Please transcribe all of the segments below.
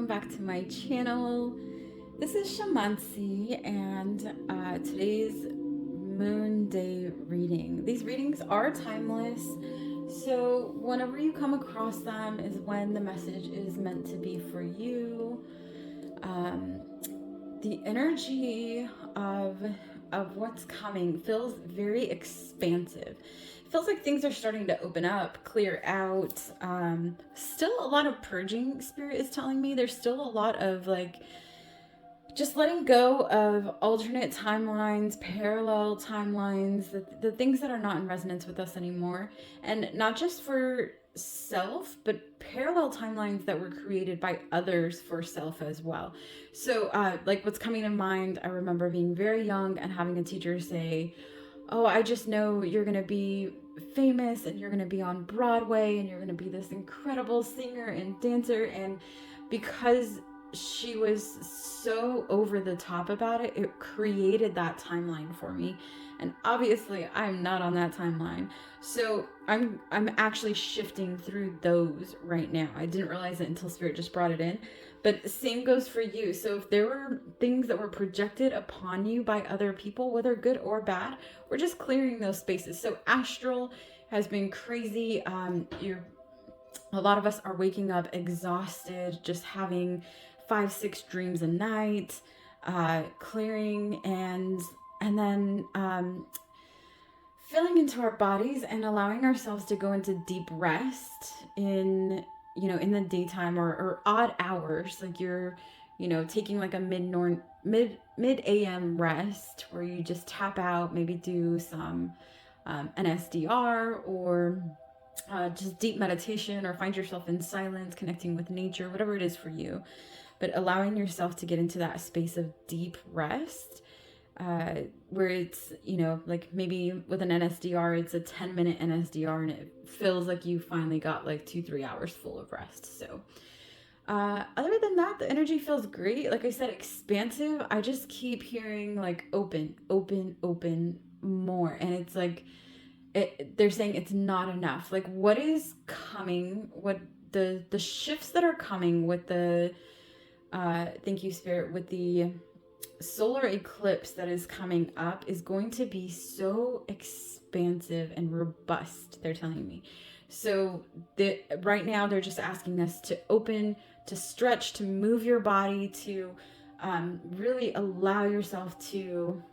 back to my channel. This is Xamanxi, and today's Moonday reading. These readings are timeless, so whenever you come across them is when the message is meant to be for you. The energy of what's coming feels very expansive. It feels like things are starting to open up, clear out. Still a lot of purging, spirit is telling me. There's still a lot of like just letting go of alternate timelines, parallel timelines, the things that are not in resonance with us anymore. And not just for self, but parallel timelines that were created by others for self as well. So like what's coming to mind, I remember being very young and having a teacher say, oh, I just know you're going to be famous and you're going to be on Broadway and you're going to be this incredible singer and dancer. And because she was so over the top about it, it created that timeline for me. And obviously I'm not on that timeline. So I'm actually shifting through those right now. I didn't realize it until Spirit just brought it in. But same goes for you. So if there were things that were projected upon you by other people, whether good or bad, we're just clearing those spaces. So astral has been crazy. A lot of us are waking up exhausted, just having 5-6 dreams a night, clearing and then filling into our bodies and allowing ourselves to go into deep rest in the daytime or odd hours, like you're taking like a mid AM rest where you just tap out, maybe do some NSDR or just deep meditation, or find yourself in silence, connecting with nature, whatever it is for you. But allowing yourself to get into that space of deep rest, where it's, like maybe with an NSDR, it's a 10-minute NSDR and it feels like you finally got like 2-3 hours full of rest. So other than that, the energy feels great. Like I said, expansive. I just keep hearing like open, open, open more. And it's like, they're saying it's not enough. Like what is coming, what the shifts that are coming with the, thank you, Spirit, with the solar eclipse that is coming up is going to be so expansive and robust, they're telling me. So right now they're just asking us to open, to stretch, to move your body, to really allow yourself to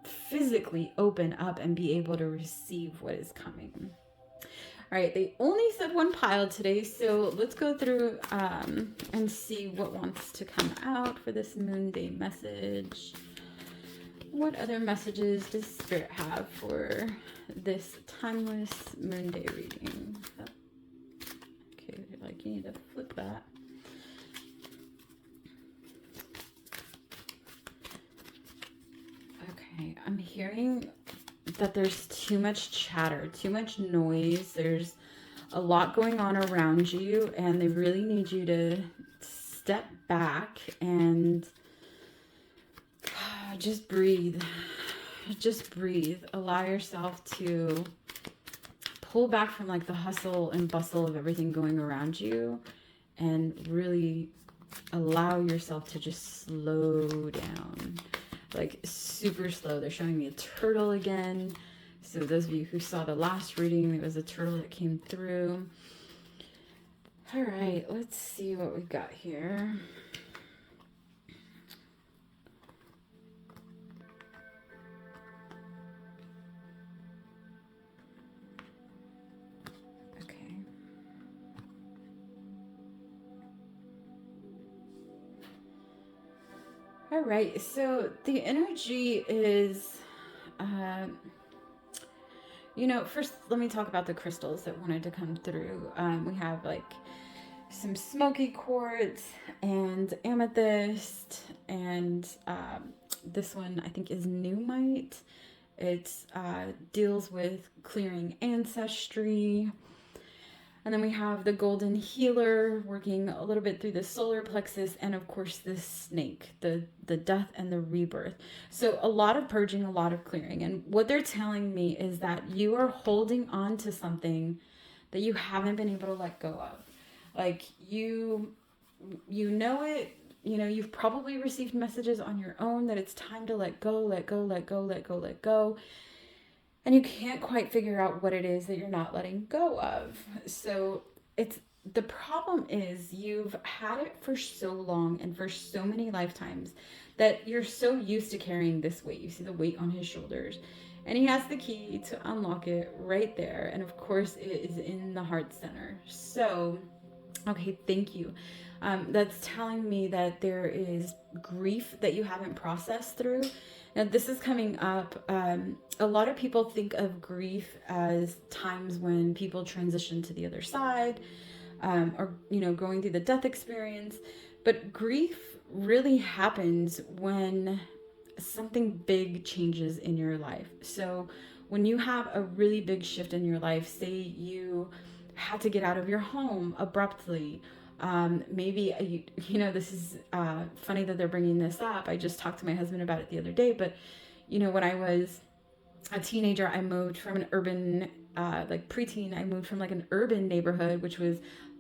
physically open up and be able to receive what is coming. All right, they only said one pile today, so let's go through and see what wants to come out for this Moonday message. What other messages does Spirit have for this timeless Moonday reading? Okay, like you need to flip that. Okay, I'm hearing that there's too much chatter, too much noise. There's a lot going on around you, and they really need you to step back and just breathe. Just breathe. Allow yourself to pull back from like the hustle and bustle of everything going around you and really allow yourself to just slow down. Like super slow. They're showing me a turtle again. So those of you who saw the last reading, there was a turtle that came through. All right, let's see what we got here. Okay. All right, so the energy is, first let me talk about the crystals that wanted to come through. We have like some smoky quartz and amethyst, and this one I think is Numite. It deals with clearing ancestry. And then we have the golden healer working a little bit through the solar plexus, and of course this snake, the death and the rebirth. So a lot of purging, a lot of clearing. And what they're telling me is that you are holding on to something that you haven't been able to let go of. Like you you know it, you know, you've probably received messages on your own that it's time to let go, let go, let go, let go, let go. And you can't quite figure out what it is that you're not letting go of. So it's the problem is you've had it for so long and for so many lifetimes that you're so used to carrying this weight. You see the weight on his shoulders. And he has the key to unlock it right there. And of course, it is in the heart center. So, okay, thank you. That's telling me that there is grief that you haven't processed through. Now, this is coming up. A lot of people think of grief as times when people transition to the other side, or, you know, going through the death experience. But grief really happens when something big changes in your life. So when you have a really big shift in your life, say you had to get out of your home abruptly, maybe you know, this is funny that they're bringing this up. I just talked to my husband about it the other day, but you know, when I was a teenager, I moved from an urban, like preteen, I moved from like an urban neighborhood, which was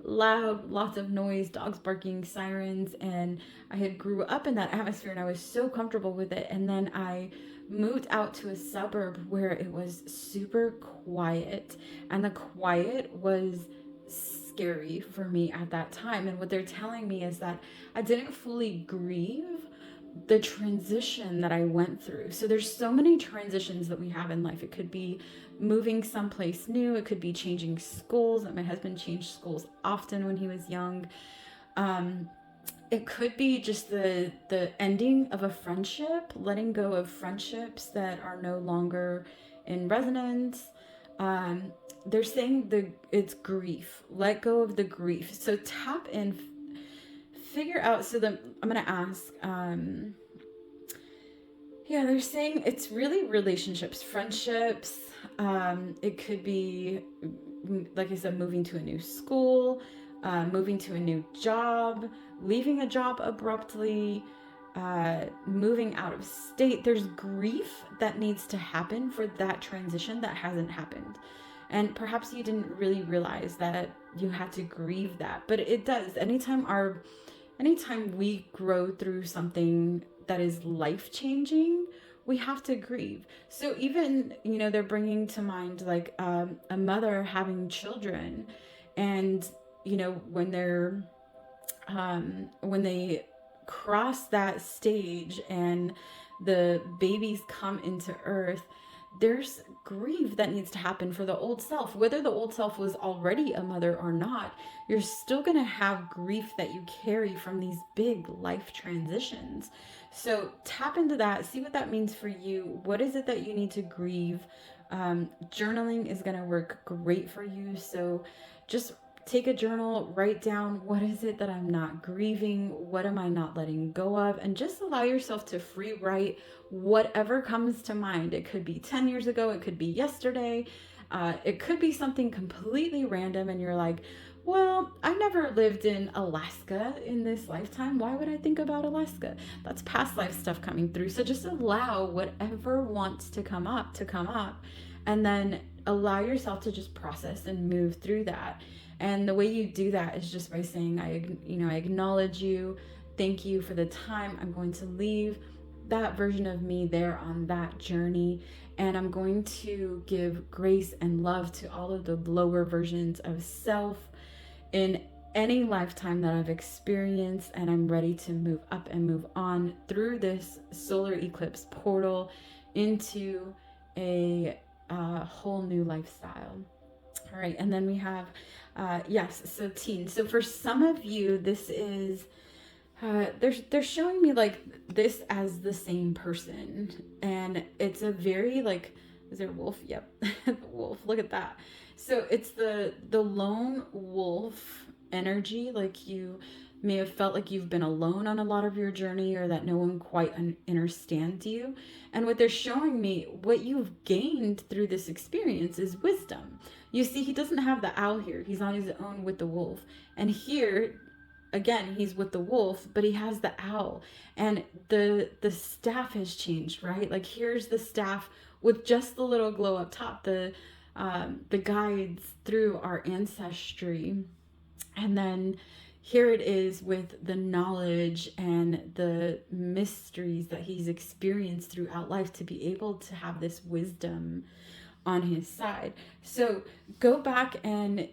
loud, lots of noise, dogs barking, sirens, and I had grew up in that atmosphere and I was so comfortable with it. And then I moved out to a suburb where it was super quiet, and the quiet was scary for me at that time. And what they're telling me is that I didn't fully grieve the transition that I went through. So there's so many transitions that we have in life. It could be moving someplace new. It could be changing schools. My husband changed schools often when he was young. It could be just the ending of a friendship, letting go of friendships that are no longer in resonance. They're saying it's grief. Let go of the grief. So tap in, figure out. So I'm gonna ask. Yeah, they're saying it's really relationships, friendships. It could be, like I said, moving to a new school, moving to a new job, leaving a job abruptly, moving out of state. There's grief that needs to happen for that transition that hasn't happened. And perhaps you didn't really realize that you had to grieve that, but it does. Anytime we grow through something that is life-changing, we have to grieve. So even, you know, they're bringing to mind like a mother having children, and you know, when they cross that stage and the babies come into earth, there's grief that needs to happen for the old self. Whether the old self was already a mother or not, you're still going to have grief that you carry from these big life transitions. So tap into that, see what that means for you. What is it that you need to grieve? Journaling is going to work great for you. So just take a journal, write down, what is it that I'm not grieving? What am I not letting go of? And just allow yourself to free write whatever comes to mind. It could be 10 years ago, it could be yesterday, it could be something completely random, and you're like, well, I never lived in Alaska in this lifetime. Why would I think about Alaska? That's past life stuff coming through. So just allow whatever wants to come up, and then allow yourself to just process and move through that. And the way you do that is just by saying, I acknowledge you. Thank you for the time. I'm going to leave that version of me there on that journey. And I'm going to give grace and love to all of the lower versions of self in any lifetime that I've experienced. And I'm ready to move up and move on through this solar eclipse portal into a whole new lifestyle. All right, and then we have, yes, so teen. So for some of you, this is, they're showing me like this as the same person. And it's a very like, is there a wolf? Yep, the wolf, look at that. So it's the lone wolf energy, like you may have felt like you've been alone on a lot of your journey, or that no one quite understands you. And what they're showing me, what you've gained through this experience is wisdom. You see, he doesn't have the owl here. He's on his own with the wolf. And here, again, he's with the wolf, but he has the owl. And the staff has changed, right? Like here's the staff with just the little glow up top, the guides through our ancestry. And then here it is with the knowledge and the mysteries that he's experienced throughout life to be able to have this wisdom on his side. So go back and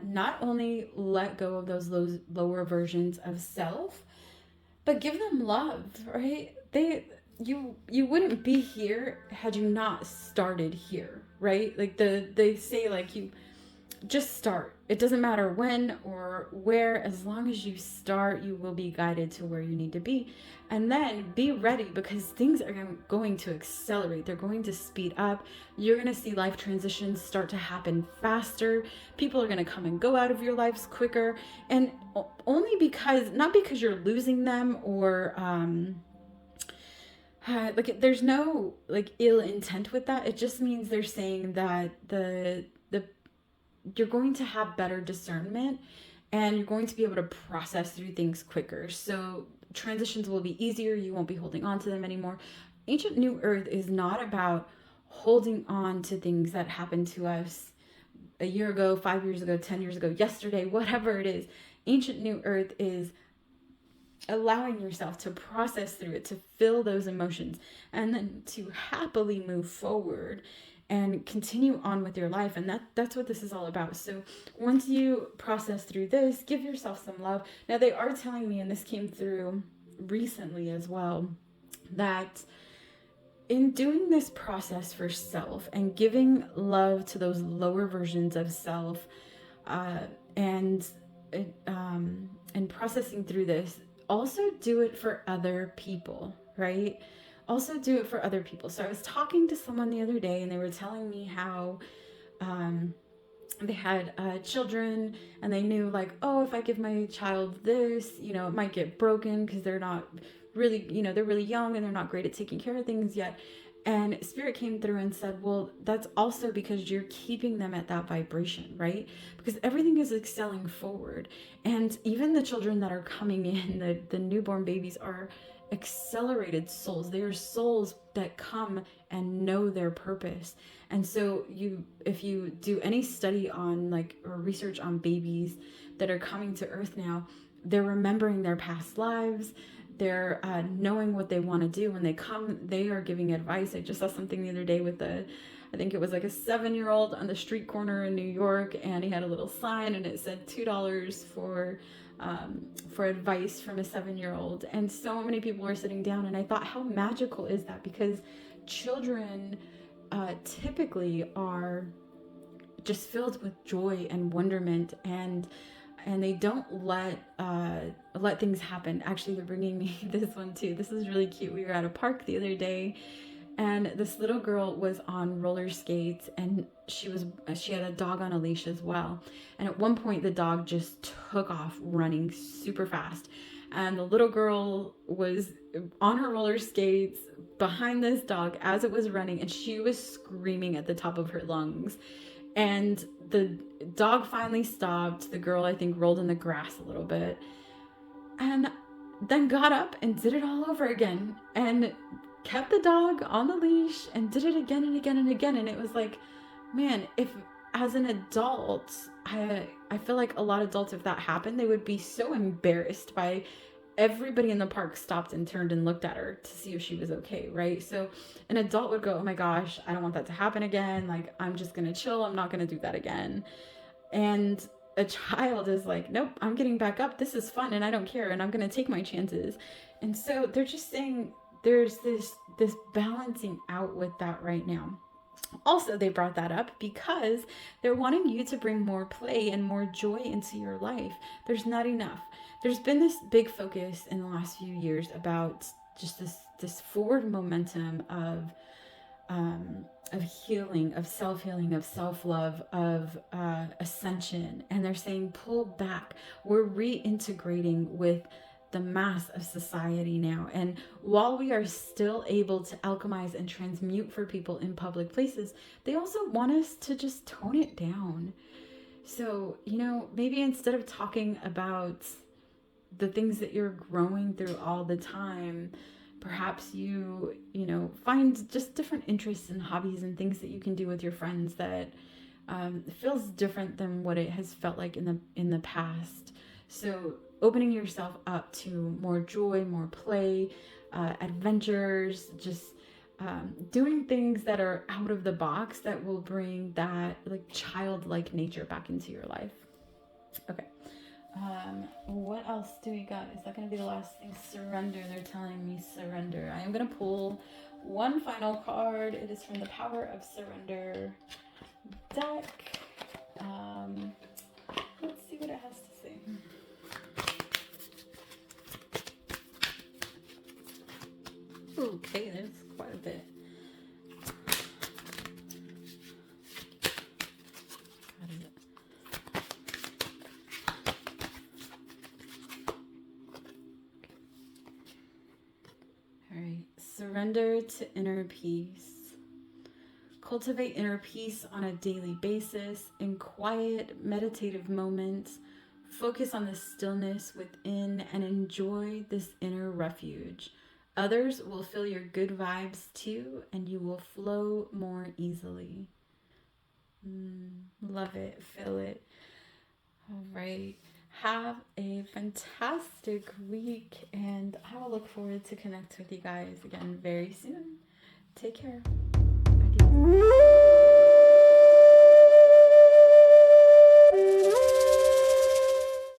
not only let go of those lower versions of self, but give them love, right? You wouldn't be here had you not started here, right? Like they say, like, you just start. It doesn't matter when or where, as long as you start, you will be guided to where you need to be. And then be ready, because things are going to accelerate. They're going to speed up. You're going to see life transitions start to happen faster. People are going to come and go out of your lives quicker. And only because, not because you're losing them or, like, there's no like ill intent with that. It just means they're saying that the you're going to have better discernment, and you're going to be able to process through things quicker. So transitions will be easier. You won't be holding on to them anymore. Ancient New Earth is not about holding on to things that happened to us a year ago, 5 years ago, 10 years ago, yesterday, whatever it is. Ancient New Earth is allowing yourself to process through it, to feel those emotions, and then to happily move forward and continue on with your life. And that's what this is all about. So once you process through this, give yourself some love. Now, they are telling me, and this came through recently as well, that in doing this process for self and giving love to those lower versions of self, and processing through this, also do it for other people, right? Also do it for other people. So I was talking to someone the other day, and they were telling me how they had children, and they knew, like, oh, if I give my child this, it might get broken because they're not really, they're really young and they're not great at taking care of things yet. And Spirit came through and said, well, that's also because you're keeping them at that vibration, right? Because everything is excelling forward. And even the children that are coming in, the newborn babies, are accelerated souls. They are souls that come and know their purpose. And so if you do any study on, or research on babies that are coming to Earth now, they're remembering their past lives. They're knowing what they want to do. When they come, they are giving advice. I just saw something the other day with I think it was like a 7-year-old on the street corner in New York, and he had a little sign, and it said $2 for advice from a 7-year-old. And so many people were sitting down, and I thought, how magical is that? Because children typically are just filled with joy and wonderment, and they don't let things happen. Actually, they're bringing me this one too. This is really cute. We were at a park the other day, and this little girl was on roller skates, and she had a dog on a leash as well. And at one point, the dog just took off running super fast, and the little girl was on her roller skates behind this dog as it was running, and she was screaming at the top of her lungs. And the dog finally stopped. The girl, I think, rolled in the grass a little bit, and then got up and did it all over again, and kept the dog on the leash and did it again and again and again. And it was like, man, if as an adult, I feel like a lot of adults, if that happened, they would be so embarrassed by everybody in the park stopped and turned and looked at her to see if she was okay, right? So an adult would go, oh my gosh, I don't want that to happen again. Like, I'm just gonna chill. I'm not gonna do that again. And a child is like, nope, I'm getting back up. This is fun, and I don't care, and I'm gonna take my chances. And so they're just saying there's this balancing out with that right now. Also, they brought that up because they're wanting you to bring more play and more joy into your life. There's not enough. There's been this big focus in the last few years about just this forward momentum of healing, of self-healing, of self-love, of ascension. And they're saying, pull back. We're reintegrating with the mass of society now. And while we are still able to alchemize and transmute for people in public places, they also want us to just tone it down. So, maybe instead of talking about the things that you're growing through all the time, perhaps you find just different interests and hobbies and things that you can do with your friends that feels different than what it has felt like in the past. So opening yourself up to more joy, more play, adventures, just doing things that are out of the box that will bring that like childlike nature back into your life. Okay. What else do we got? Is that going to be the last thing? Surrender. They're telling me surrender. I am going to pull one final card. It is from the Power of Surrender deck. Let's see what it has to say. Okay, there's quite a bit. Surrender to inner peace. Cultivate inner peace on a daily basis in quiet, meditative moments. Focus on the stillness within and enjoy this inner refuge. Others will feel your good vibes too, and you will flow more easily. Love it. Feel it. All right. Have a fantastic week, and I will look forward to connect with you guys again very soon. Take care. Adios.